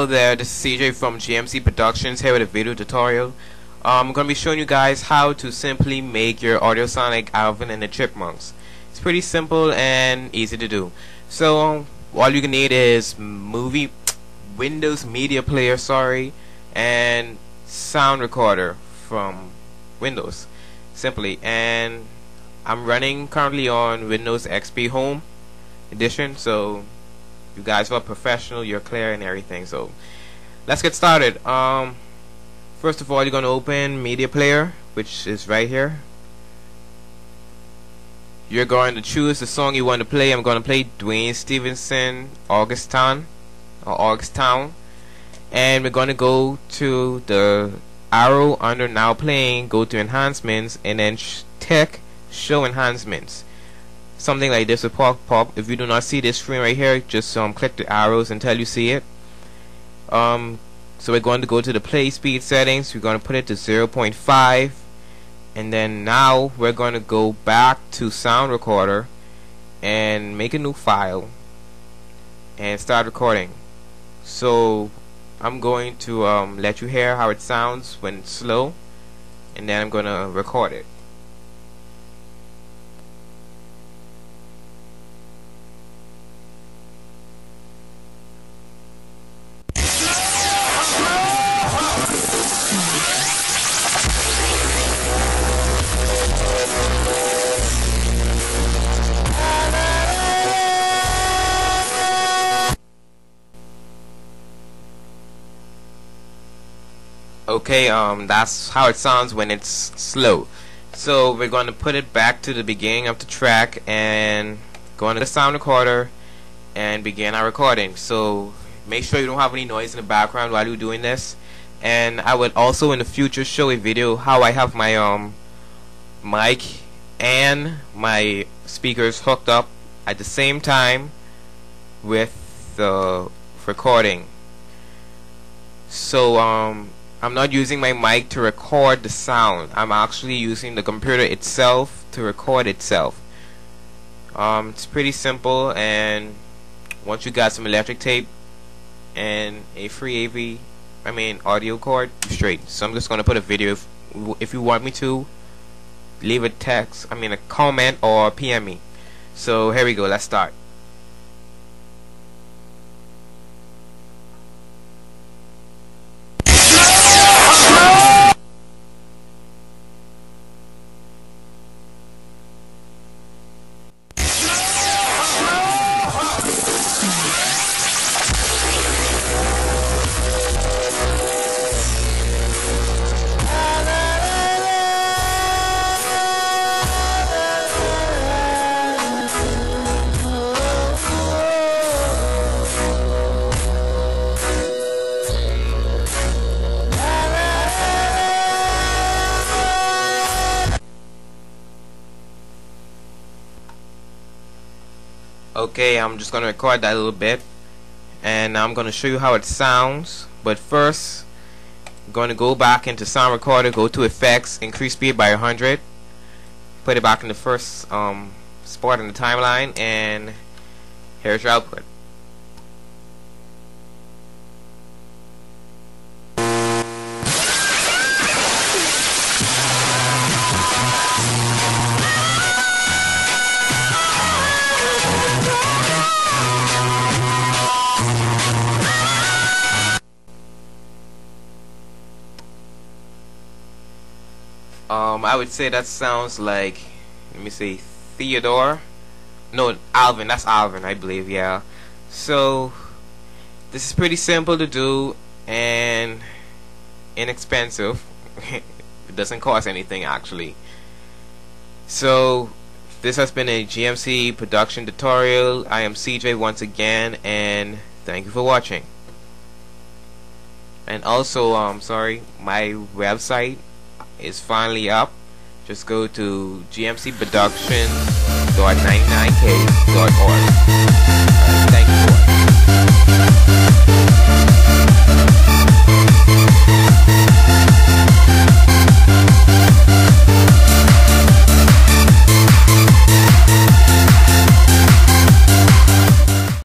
there, this is CJ from GMC Productions here with a video tutorial. I'm going to be showing you guys how to simply make your audio sound like Alvin and the Chipmunks. It's pretty simple and easy to do. So all you need is Windows Media Player, and sound recorder from Windows, simply. And I'm running currently on Windows XP Home Edition, so you guys are professional, you're clear and everything. So let's get started. First of all, you're going to open Media Player, which is right here. You're going to choose the song you want to play. I'm going to play Dwayne Stevenson, Augusttown, and we're going to go to the arrow under Now Playing, go to Enhancements, and then Tech Show Enhancements. Something like this will pop. If you do not see this screen right here, just click the arrows until you see it. So we're going to go to the play speed settings. We're going to put it to 0.5, and then now we're going to go back to sound recorder and make a new file and start recording. So I'm going to let you hear how it sounds when it's slow, and then I'm going to record it. Okay, that's how it sounds when it's slow. So we're going to put it back to the beginning of the track and go into the sound recorder and begin our recording. So make sure you don't have any noise in the background while you're doing this. And I would also in the future show a video how I have my mic and my speakers hooked up at the same time with the recording. So I'm not using my mic to record the sound. I'm actually using the computer itself to record itself. It's pretty simple, and once you got some electric tape and a free audio cord, you're straight. So I'm just gonna put a video. If you want me to, leave a a comment or PM me. So here we go. Let's start. Okay, I'm just going to record that a little bit, and I'm going to show you how it sounds. But first, I'm going to go back into sound recorder, go to effects, increase speed by 100, put it back in the first spot in the timeline, and here's your output. I would say that sounds like, let me see, Theodore. No, Alvin. That's Alvin, I believe. Yeah. So this is pretty simple to do and inexpensive. It doesn't cost anything actually. So this has been a GMC production tutorial. I am CJ once again, and thank you for watching. And also, my website is finally up. Just go to gmcproduction.99k.org. Thank you for watching.